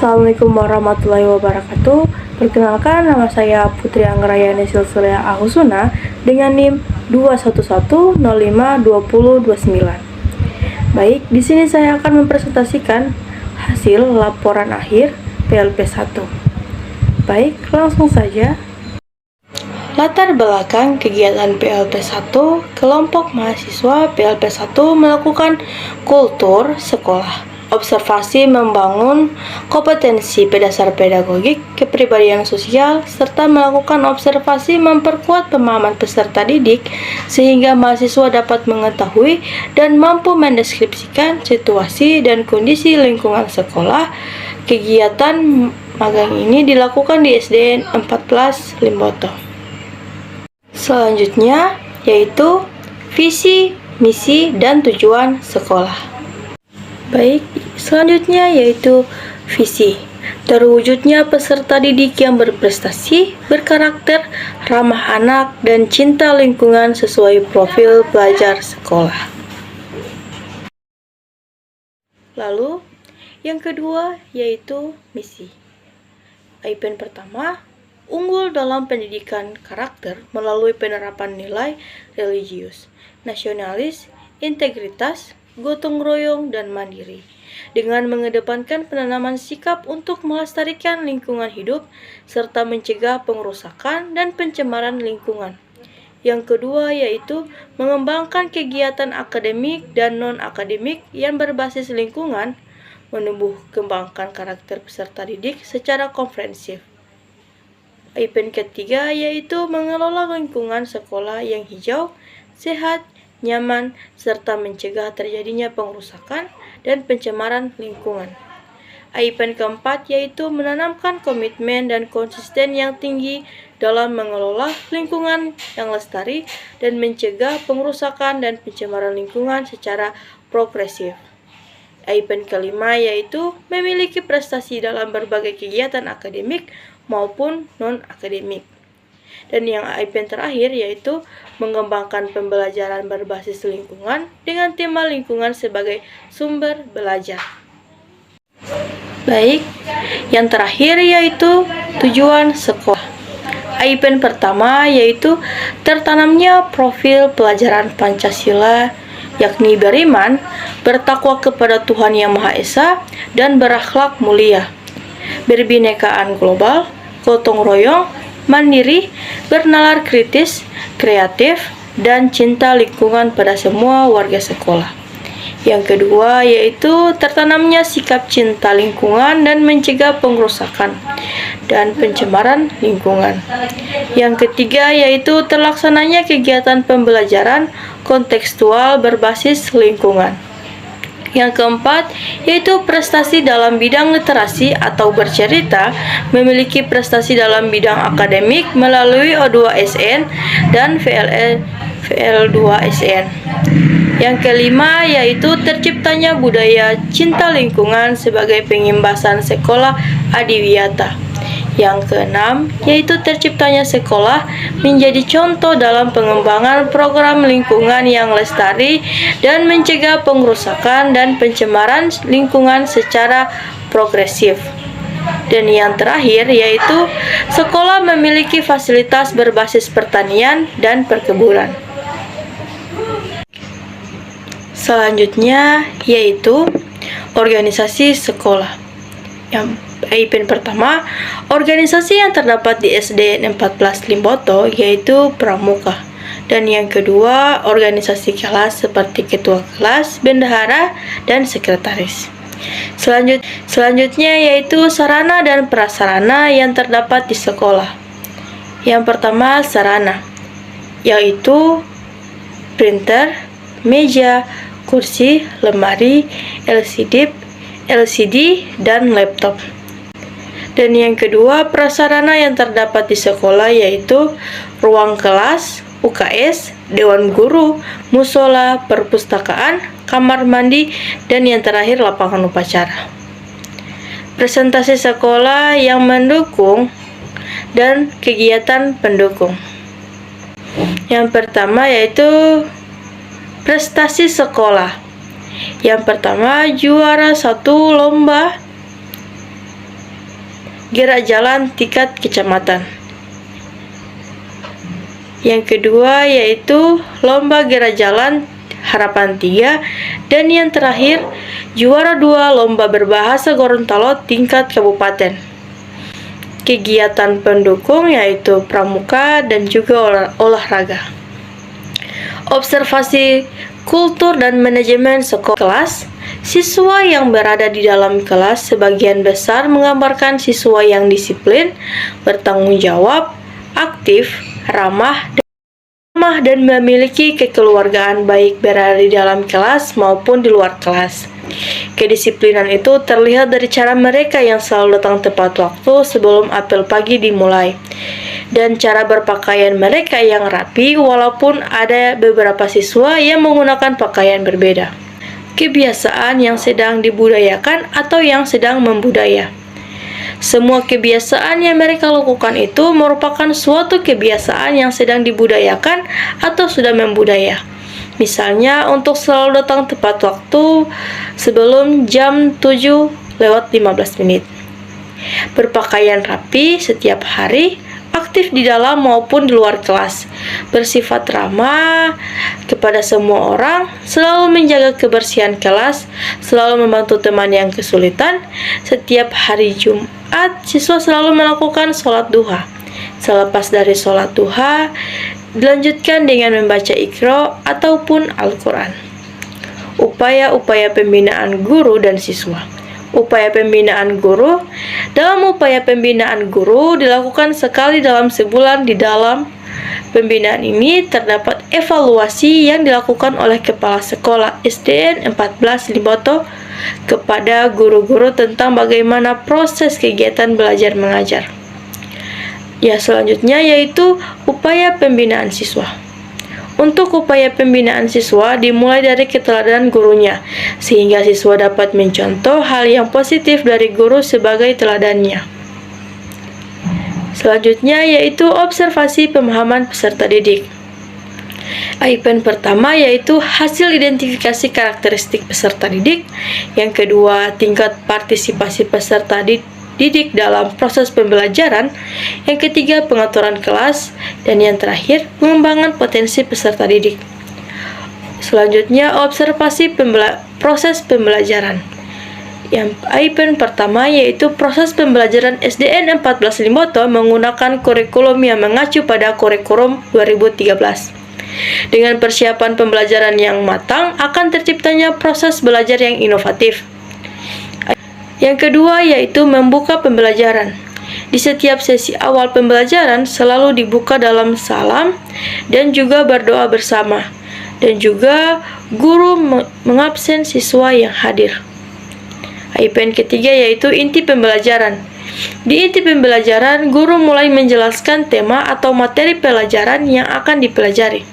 Assalamualaikum warahmatullahi wabarakatuh. Perkenalkan, nama saya Putri Anggrayani Silsilah Ahusuna dengan NIM 211052029. Baik, di sini saya akan mempresentasikan hasil laporan akhir PLP 1. Baik, langsung saja. Latar belakang kegiatan PLP 1, kelompok mahasiswa PLP 1 melakukan kultur sekolah. Observasi membangun kompetensi dasar pedagogik, kepribadian sosial, serta melakukan observasi memperkuat pemahaman peserta didik sehingga mahasiswa dapat mengetahui dan mampu mendeskripsikan situasi dan kondisi lingkungan sekolah. Kegiatan magang ini dilakukan di SDN 14 Limboto. Selanjutnya yaitu visi, misi, dan tujuan sekolah. Baik, selanjutnya yaitu visi. Terwujudnya peserta didik yang berprestasi, berkarakter, ramah anak, dan cinta lingkungan sesuai profil pelajar sekolah. Lalu, yang kedua yaitu misi. IPN pertama, unggul dalam pendidikan karakter melalui penerapan nilai religius, nasionalis, integritas, gotong royong, dan mandiri, dengan mengedepankan penanaman sikap untuk melestarikan lingkungan hidup serta mencegah pengerusakan dan pencemaran lingkungan. Yang kedua yaitu mengembangkan kegiatan akademik dan non-akademik yang berbasis lingkungan, menumbuh kembangkan karakter peserta didik secara komprehensif. IPN ketiga yaitu mengelola lingkungan sekolah yang hijau, sehat, nyaman, serta mencegah terjadinya pengerusakan dan pencemaran lingkungan. IPN keempat yaitu menanamkan komitmen dan konsisten yang tinggi dalam mengelola lingkungan yang lestari dan mencegah pengerusakan dan pencemaran lingkungan secara progresif. IPN kelima yaitu memiliki prestasi dalam berbagai kegiatan akademik maupun non-akademik. Dan yang IPN terakhir yaitu mengembangkan pembelajaran berbasis lingkungan dengan tema lingkungan sebagai sumber belajar. Baik, yang terakhir yaitu tujuan sekolah. IPN pertama yaitu tertanamnya profil pelajaran Pancasila, yakni beriman, bertakwa kepada Tuhan Yang Maha Esa, dan berakhlak mulia, berbinekaan global, gotong royong, mandiri, bernalar kritis, kreatif, dan cinta lingkungan pada semua warga sekolah. Yang kedua yaitu tertanamnya sikap cinta lingkungan dan mencegah pengerusakan dan pencemaran lingkungan. Yang ketiga yaitu terlaksananya kegiatan pembelajaran kontekstual berbasis lingkungan. Yang keempat, yaitu prestasi dalam bidang literasi atau bercerita, memiliki prestasi dalam bidang akademik melalui O2SN dan VL2SN. Yang kelima, yaitu terciptanya budaya cinta lingkungan sebagai pengimbasan sekolah adiwiyata. Yang keenam, yaitu terciptanya sekolah menjadi contoh dalam pengembangan program lingkungan yang lestari dan mencegah pengerusakan dan pencemaran lingkungan secara progresif. Dan yang terakhir yaitu sekolah memiliki fasilitas berbasis pertanian dan perkebunan. Selanjutnya yaitu organisasi sekolah. Yang IPN pertama, organisasi yang terdapat di SDN 14 Limboto yaitu Pramuka. Dan yang kedua, organisasi kelas seperti ketua kelas, bendahara, dan sekretaris. Selanjutnya yaitu sarana dan prasarana yang terdapat di sekolah. Yang pertama, sarana, yaitu printer, meja, kursi, lemari, LCD, dan laptop. Dan yang kedua, prasarana yang terdapat di sekolah yaitu ruang kelas, UKS, dewan guru, musola, perpustakaan, kamar mandi, dan yang terakhir lapangan upacara. Presentasi sekolah yang mendukung dan kegiatan pendukung. Yang pertama yaitu prestasi sekolah. Yang pertama, juara 1 lomba gerak jalan tingkat kecamatan. Yang kedua yaitu lomba gerak jalan Harapan 3, dan yang terakhir juara 2 lomba berbahasa Gorontalo tingkat kabupaten. Kegiatan pendukung yaitu pramuka dan juga olahraga. Observasi kultur dan manajemen sekolah kelas. Siswa yang berada di dalam kelas sebagian besar menggambarkan siswa yang disiplin, bertanggung jawab, aktif, ramah, dan memiliki kekeluargaan baik berada di dalam kelas maupun di luar kelas. Kedisiplinan itu terlihat dari cara mereka yang selalu datang tepat waktu sebelum apel pagi dimulai, dan cara berpakaian mereka yang rapi walaupun ada beberapa siswa yang menggunakan pakaian berbeda. Kebiasaan yang sedang dibudayakan atau yang sedang membudaya. Semua kebiasaan yang mereka lakukan itu merupakan suatu kebiasaan yang sedang dibudayakan atau sudah membudaya. Misalnya untuk selalu datang tepat waktu sebelum jam 7:15. Berpakaian rapi setiap hari, aktif di dalam maupun di luar kelas, bersifat ramah kepada semua orang, selalu menjaga kebersihan kelas, selalu membantu teman yang kesulitan. Setiap hari Jumat, siswa selalu melakukan sholat duha. Selepas dari sholat duha, dilanjutkan dengan membaca Iqra ataupun Al-Quran. Upaya-upaya pembinaan guru dan siswa. Upaya pembinaan guru. Dalam upaya pembinaan guru dilakukan sekali dalam sebulan. Di dalam pembinaan ini terdapat evaluasi yang dilakukan oleh Kepala Sekolah SDN 14 Limboto kepada guru-guru tentang bagaimana proses kegiatan belajar mengajar. Selanjutnya yaitu upaya pembinaan siswa. Untuk upaya pembinaan siswa dimulai dari keteladanan gurunya, sehingga siswa dapat mencontoh hal yang positif dari guru sebagai teladannya. Selanjutnya yaitu observasi pemahaman peserta didik. IPN pertama yaitu hasil identifikasi karakteristik peserta didik. Yang kedua, tingkat partisipasi peserta didik dalam proses pembelajaran. Yang ketiga, pengaturan kelas. Dan yang terakhir, pengembangan potensi peserta didik. Selanjutnya, observasi proses pembelajaran. Yang IPN pertama yaitu proses pembelajaran SDN 14 Limboto menggunakan kurikulum yang mengacu pada kurikulum 2013. Dengan persiapan pembelajaran yang matang, akan terciptanya proses belajar yang inovatif. Yang kedua yaitu membuka pembelajaran. Di setiap sesi awal pembelajaran selalu dibuka dalam salam dan juga berdoa bersama, dan juga guru mengabsen siswa yang hadir. IPN ketiga yaitu inti pembelajaran. Di inti pembelajaran, guru mulai menjelaskan tema atau materi pelajaran yang akan dipelajari.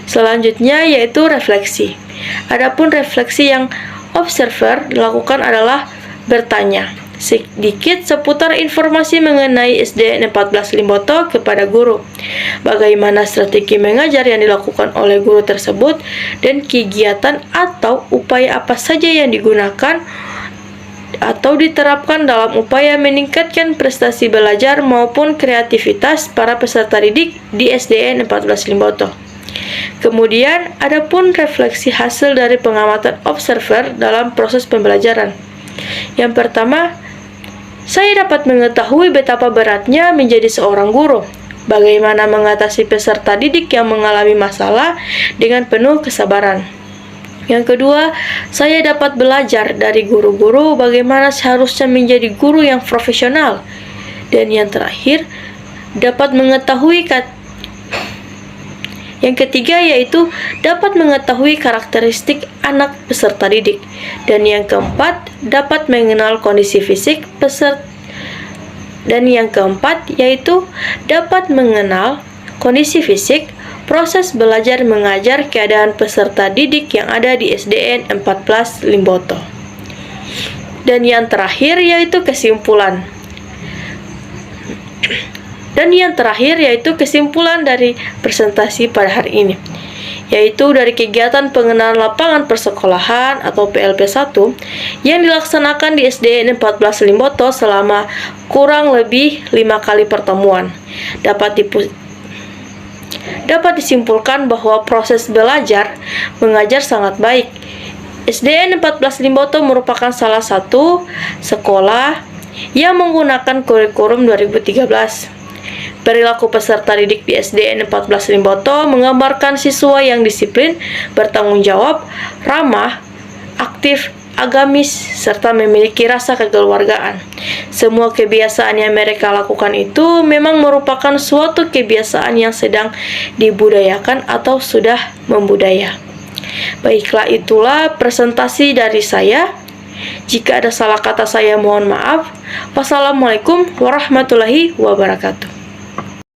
Selanjutnya yaitu refleksi. Adapun refleksi yang observer dilakukan adalah bertanya sedikit seputar informasi mengenai SDN 14 Limboto kepada guru, bagaimana strategi mengajar yang dilakukan oleh guru tersebut, dan kegiatan atau upaya apa saja yang digunakan atau diterapkan dalam upaya meningkatkan prestasi belajar maupun kreativitas para peserta didik di SDN 14 Limboto. Kemudian, adapun refleksi hasil dari pengamatan observer dalam proses pembelajaran. Yang pertama, saya dapat mengetahui betapa beratnya menjadi seorang guru. Bagaimana mengatasi peserta didik yang mengalami masalah dengan penuh kesabaran. Yang kedua, saya dapat belajar dari guru-guru bagaimana seharusnya menjadi guru yang profesional. Dan yang terakhir, dapat mengetahui yang ketiga yaitu dapat mengetahui karakteristik anak peserta didik. Dan yang keempat, dapat mengenal kondisi fisik peserta. Dan yang keempat yaitu dapat mengenal kondisi fisik, proses belajar mengajar, keadaan peserta didik yang ada di SDN 14 Limboto. Dan yang terakhir yaitu kesimpulan. Dan yang terakhir yaitu kesimpulan dari presentasi pada hari ini. yaitu dari kegiatan pengenalan lapangan persekolahan atau PLP1 yang dilaksanakan di SDN 14 Limboto selama kurang lebih 5 kali pertemuan. Dapat disimpulkan bahwa proses belajar mengajar sangat baik. SDN 14 Limboto merupakan salah satu sekolah yang menggunakan kurikulum 2013. Perilaku peserta didik di SDN 14 Limboto menggambarkan siswa yang disiplin, bertanggung jawab, ramah, aktif, agamis, serta memiliki rasa kekeluargaan. Semua kebiasaan yang mereka lakukan itu memang merupakan suatu kebiasaan yang sedang dibudayakan atau sudah membudaya. Baiklah, itulah presentasi dari saya. Jika ada salah kata saya mohon maaf. Wassalamualaikum warahmatullahi wabarakatuh.